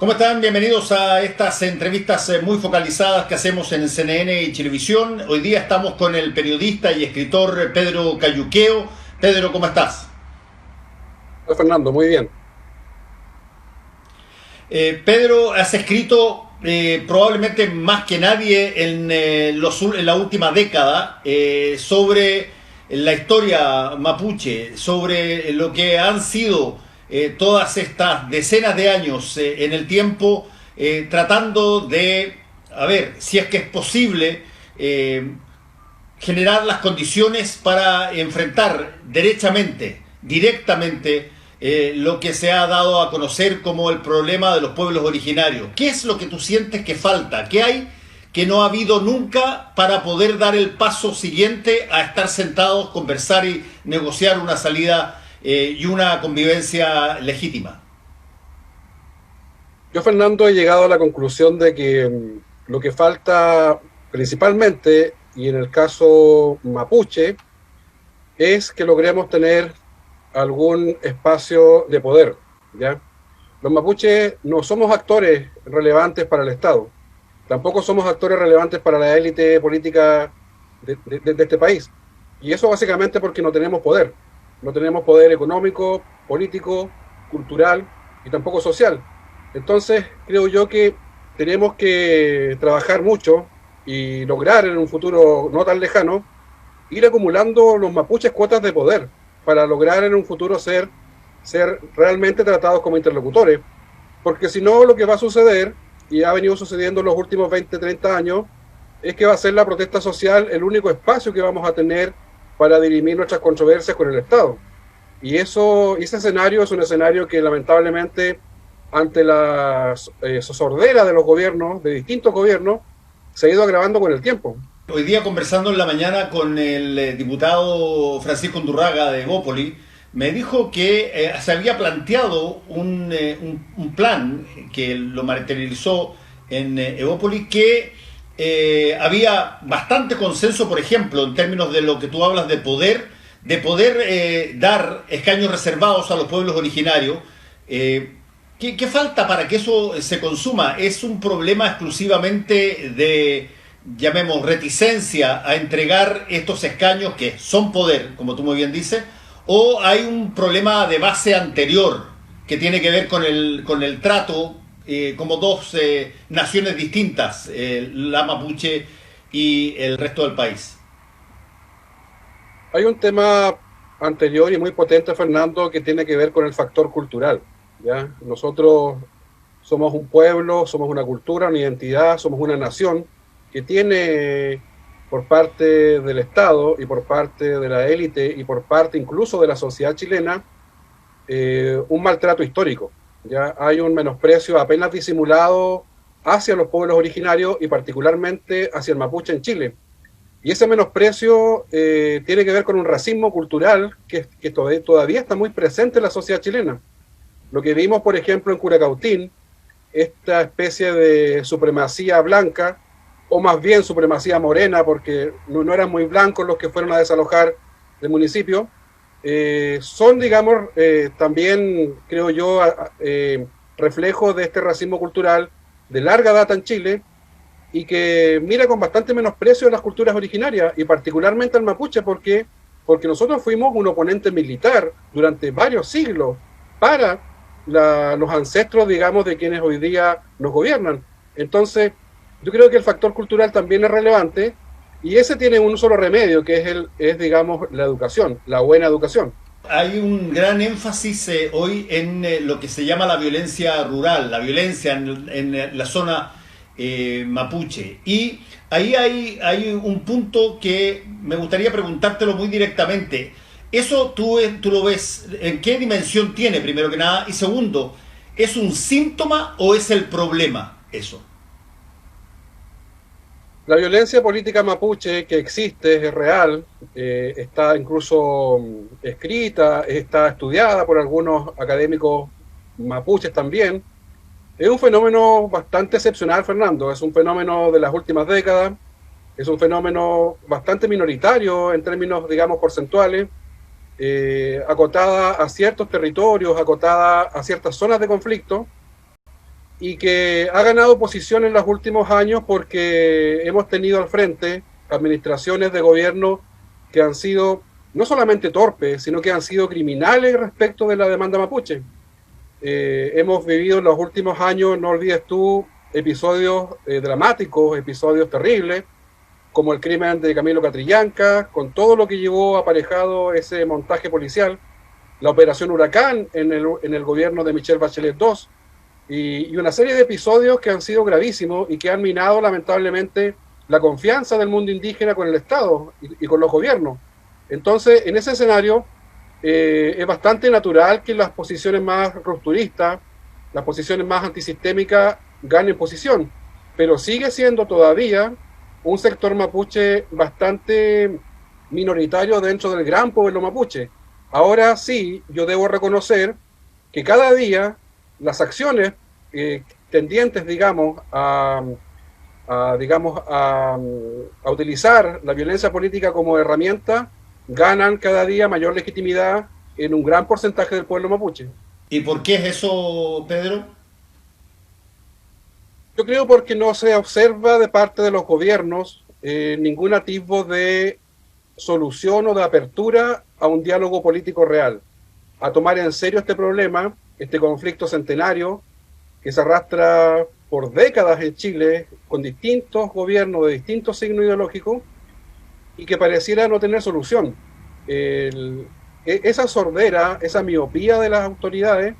¿Cómo están? Bienvenidos a estas entrevistas muy focalizadas que hacemos en CNN y Chilevisión. Hoy día estamos con el periodista y escritor Pedro Cayuqueo. Pedro, ¿cómo estás? Hola, Fernando, muy bien. Pedro, has escrito probablemente más que nadie en la última década sobre la historia mapuche, sobre lo que han sido todas estas decenas de años en el tiempo, tratando de, a ver, si es que es posible, generar las condiciones para enfrentar derechamente, directamente, lo que se ha dado a conocer como el problema de los pueblos originarios. ¿Qué es lo que tú sientes que falta? ¿Qué hay que no ha habido nunca para poder dar el paso siguiente a estar sentados, conversar y negociar una salida y una convivencia legítima? Yo, Fernando, he llegado a la conclusión de que lo que falta principalmente, y en el caso mapuche, es que logremos tener algún espacio de poder, ¿ya? Los mapuches no somos actores relevantes para el Estado, tampoco somos actores relevantes para la élite política de este país. Y eso básicamente porque no tenemos poder. No tenemos poder económico, político, cultural y tampoco social. Entonces, creo yo que tenemos que trabajar mucho y lograr en un futuro no tan lejano ir acumulando los mapuches cuotas de poder para lograr en un futuro ser realmente tratados como interlocutores. Porque si no, lo que va a suceder, y ha venido sucediendo en los últimos 20, 30 años, es que va a ser la protesta social el único espacio que vamos a tener para dirimir nuestras controversias con el Estado. Y ese escenario es un escenario que lamentablemente, ante la sordera de los gobiernos, de distintos gobiernos, se ha ido agravando con el tiempo. Hoy día conversando en la mañana con el diputado Francisco Undurraga de Evópoli, me dijo que se había planteado un plan que lo materializó en Evópoli, que había bastante consenso, por ejemplo, en términos de lo que tú hablas de poder dar escaños reservados a los pueblos originarios. ¿Qué falta para que eso se consuma? ¿Es un problema exclusivamente de, llamemos, reticencia a entregar estos escaños que son poder, como tú muy bien dices, o hay un problema de base anterior que tiene que ver con el trato como dos naciones distintas, la mapuche y el resto del país? Hay un tema anterior y muy potente, Fernando, que tiene que ver con el factor cultural, ¿ya? Nosotros somos un pueblo, somos una cultura, una identidad, somos una nación que tiene por parte del Estado y por parte de la élite y por parte incluso de la sociedad chilena un maltrato histórico. Ya hay un menosprecio apenas disimulado hacia los pueblos originarios y particularmente hacia el mapuche en Chile. Y ese menosprecio tiene que ver con un racismo cultural que todavía está muy presente en la sociedad chilena. Lo que vimos, por ejemplo, en Curacautín, esta especie de supremacía blanca, o más bien supremacía morena, porque no eran muy blancos los que fueron a desalojar el municipio, son, digamos, también, creo yo, reflejos de este racismo cultural de larga data en Chile y que mira con bastante menosprecio a las culturas originarias y particularmente al mapuche, porque nosotros fuimos un oponente militar durante varios siglos para los ancestros, digamos, de quienes hoy día nos gobiernan. Entonces, yo creo que el factor cultural también es relevante y ese tiene un solo remedio, que es digamos, la educación, la buena educación. Hay un gran énfasis hoy en lo que se llama la violencia rural, la violencia en la zona mapuche. Y ahí hay un punto que me gustaría preguntártelo muy directamente. ¿Eso tú lo ves? ¿En qué dimensión tiene, primero que nada? Y segundo, ¿es un síntoma o es el problema eso? La violencia política mapuche que existe es real, está incluso escrita, está estudiada por algunos académicos mapuches también. Es un fenómeno bastante excepcional, Fernando, es un fenómeno de las últimas décadas, es un fenómeno bastante minoritario en términos, digamos, porcentuales, acotada a ciertos territorios, acotada a ciertas zonas de conflicto, y que ha ganado posición en los últimos años porque hemos tenido al frente administraciones de gobierno que han sido no solamente torpes, sino que han sido criminales respecto de la demanda mapuche. Hemos vivido en los últimos años, no olvides tú, episodios dramáticos, episodios terribles, como el crimen de Camilo Catrillanca, con todo lo que llevó aparejado ese montaje policial, la operación Huracán en el gobierno de Michelle Bachelet II, y una serie de episodios que han sido gravísimos y que han minado lamentablemente la confianza del mundo indígena con el Estado y con los gobiernos. Entonces, en ese escenario, es bastante natural que las posiciones más rupturistas, las posiciones más antisistémicas ganen posición, pero sigue siendo todavía un sector mapuche bastante minoritario dentro del gran pueblo mapuche. Ahora sí, yo debo reconocer que cada día las acciones tendientes, digamos, a utilizar la violencia política como herramienta, ganan cada día mayor legitimidad en un gran porcentaje del pueblo mapuche. ¿Y por qué es eso, Pedro? Yo creo porque no se observa de parte de los gobiernos ningún atisbo de solución o de apertura a un diálogo político real, a tomar en serio este problema, este conflicto centenario que se arrastra por décadas en Chile con distintos gobiernos de distintos signos ideológicos y que pareciera no tener solución. Esa sordera, esa miopía de las autoridades,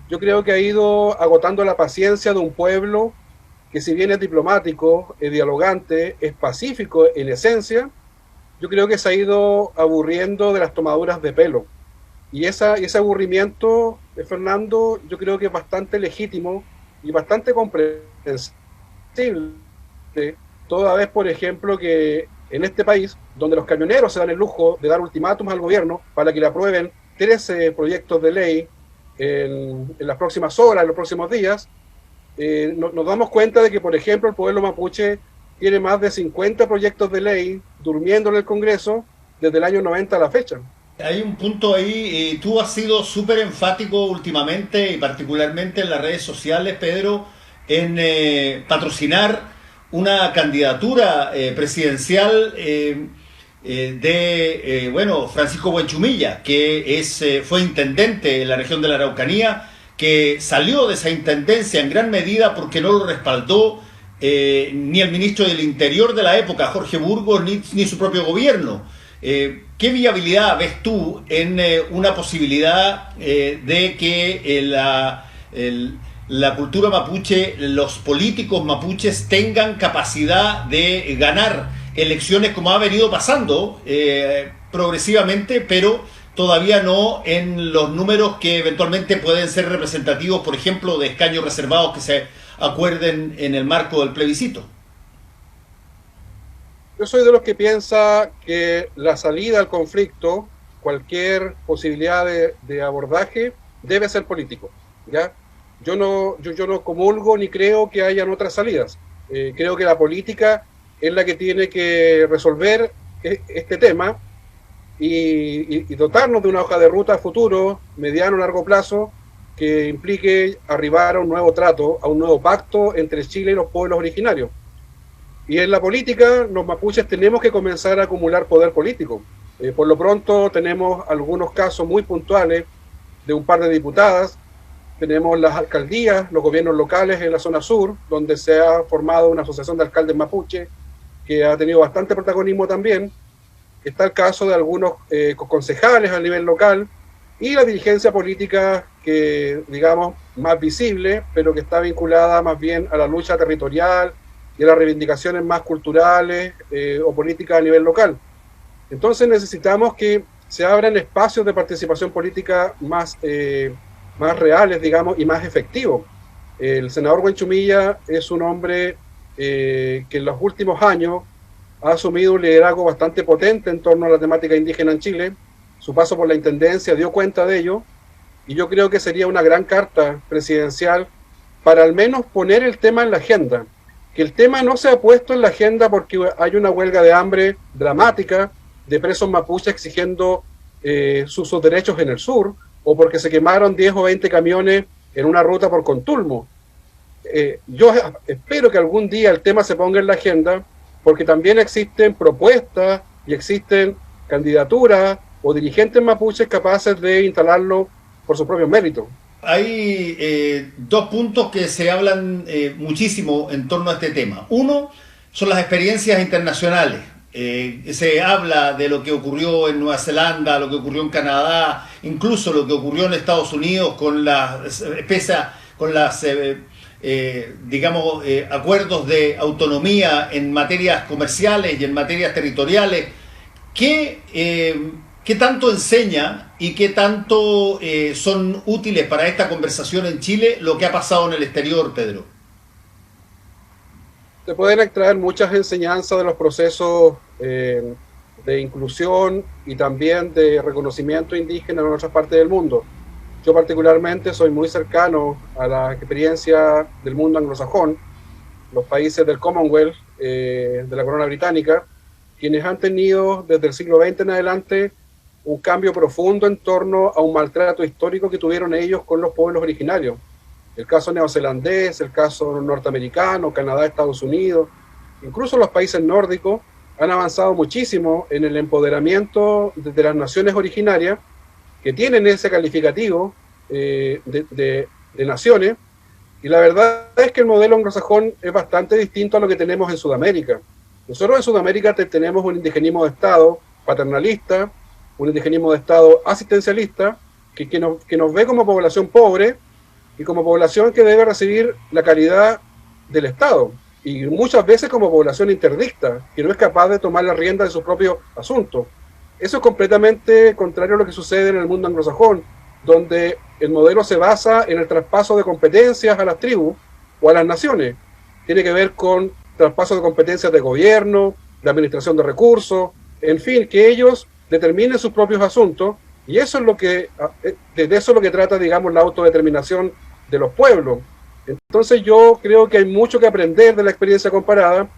yo creo que ha ido agotando la paciencia de un pueblo que, si bien es diplomático, es dialogante, es pacífico en esencia, yo creo que se ha ido aburriendo de las tomaduras de pelo. Y ese aburrimiento, Fernando, yo creo que es bastante legítimo y bastante comprensible, toda vez, por ejemplo, que en este país, donde los camioneros se dan el lujo de dar ultimátums al gobierno para que le aprueben 13 proyectos de ley en las próximas horas, en los próximos días, nos damos cuenta de que, por ejemplo, el pueblo mapuche tiene más de 50 proyectos de ley durmiendo en el Congreso desde el año 90 a la fecha. Hay un punto ahí, tú has sido súper enfático últimamente y particularmente en las redes sociales, Pedro, en patrocinar una candidatura presidencial de Francisco Buenchumilla, que fue intendente en la región de la Araucanía, que salió de esa intendencia en gran medida porque no lo respaldó ni el ministro del Interior de la época, Jorge Burgos, ni su propio gobierno. ¿Qué viabilidad ves tú en una posibilidad de que la cultura mapuche, los políticos mapuches tengan capacidad de ganar elecciones como ha venido pasando progresivamente, pero todavía no en los números que eventualmente pueden ser representativos, por ejemplo, de escaños reservados que se acuerden en el marco del plebiscito? Yo soy de los que piensa que la salida al conflicto, cualquier posibilidad de abordaje, debe ser político, ¿ya? Yo no comulgo ni creo que hayan otras salidas. Creo que la política es la que tiene que resolver este tema y dotarnos de una hoja de ruta a futuro, mediano o largo plazo, que implique arribar a un nuevo trato, a un nuevo pacto entre Chile y los pueblos originarios. Y en la política, los mapuches tenemos que comenzar a acumular poder político. Por lo pronto tenemos algunos casos muy puntuales de un par de diputadas, tenemos las alcaldías, los gobiernos locales en la zona sur, donde se ha formado una asociación de alcaldes mapuche, que ha tenido bastante protagonismo también. Está el caso de algunos concejales a nivel local, y la dirigencia política que, digamos, más visible, pero que está vinculada más bien a la lucha territorial y a las reivindicaciones más culturales o políticas a nivel local. Entonces necesitamos que se abran espacios de participación política más reales, digamos, y más efectivos. El senador Buenchumilla es un hombre que en los últimos años ha asumido un liderazgo bastante potente en torno a la temática indígena en Chile. Su paso por la intendencia dio cuenta de ello, y yo creo que sería una gran carta presidencial para al menos poner el tema en la agenda. Que el tema no se ha puesto en la agenda porque hay una huelga de hambre dramática de presos mapuches exigiendo sus derechos en el sur, o porque se quemaron 10 o 20 camiones en una ruta por Contulmo. yo espero que algún día el tema se ponga en la agenda, porque también existen propuestas y existen candidaturas o dirigentes mapuches capaces de instalarlo por sus propios méritos. Hay dos puntos que se hablan muchísimo en torno a este tema. Uno son las experiencias internacionales. Se habla de lo que ocurrió en Nueva Zelanda, lo que ocurrió en Canadá, incluso lo que ocurrió en Estados Unidos con las digamos, acuerdos de autonomía en materias comerciales y en materias territoriales. ¿Qué tanto enseña y qué tanto son útiles para esta conversación en Chile lo que ha pasado en el exterior, Pedro? Se pueden extraer muchas enseñanzas de los procesos de inclusión y también de reconocimiento indígena en otras partes del mundo. Yo particularmente soy muy cercano a la experiencia del mundo anglosajón, los países del Commonwealth, de la corona británica, quienes han tenido desde el siglo XX en adelante un cambio profundo en torno a un maltrato histórico que tuvieron ellos con los pueblos originarios. El caso neozelandés, el caso norteamericano, Canadá, Estados Unidos, incluso los países nórdicos han avanzado muchísimo en el empoderamiento de las naciones originarias que tienen ese calificativo de naciones, y la verdad es que el modelo anglosajón es bastante distinto a lo que tenemos en Sudamérica. Nosotros en Sudamérica tenemos un indigenismo de Estado paternalista, un indigenismo de Estado asistencialista, que nos ve como población pobre y como población que debe recibir la caridad del Estado, y muchas veces como población interdicta, que no es capaz de tomar la rienda de sus propios asuntos. Eso es completamente contrario a lo que sucede en el mundo anglosajón, donde el modelo se basa en el traspaso de competencias a las tribus o a las naciones. Tiene que ver con traspaso de competencias de gobierno, de administración de recursos, en fin, que ellos determinen sus propios asuntos, y eso es de eso es lo que trata, digamos, la autodeterminación de los pueblos. Entonces yo creo que hay mucho que aprender de la experiencia comparada,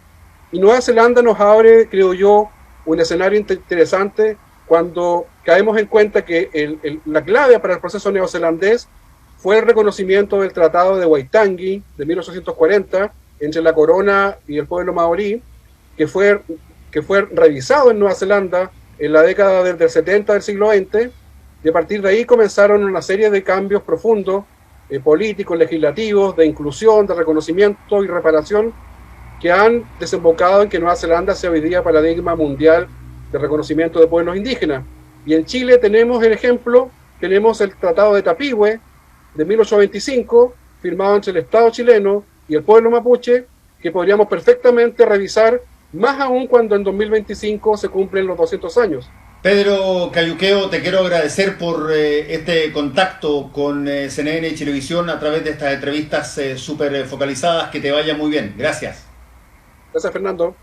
y Nueva Zelanda nos abre, creo yo, un escenario interesante cuando caemos en cuenta que la clave para el proceso neozelandés fue el reconocimiento del Tratado de Waitangi de 1840 entre la corona y el pueblo maorí, que fue revisado en Nueva Zelanda en la década del 70 del siglo XX, y a partir de ahí comenzaron una serie de cambios profundos, políticos, legislativos, de inclusión, de reconocimiento y reparación, que han desembocado en que Nueva Zelanda sea hoy día paradigma mundial de reconocimiento de pueblos indígenas. Y en Chile tenemos el ejemplo, tenemos el Tratado de Tapigüe de 1825, firmado entre el Estado chileno y el pueblo mapuche, que podríamos perfectamente revisar, más aún cuando en 2025 se cumplen los 200 años. Pedro Cayuqueo, te quiero agradecer por este contacto con CNN y Chilevisión a través de estas entrevistas súper focalizadas. Que te vaya muy bien. Gracias. Gracias, Fernando.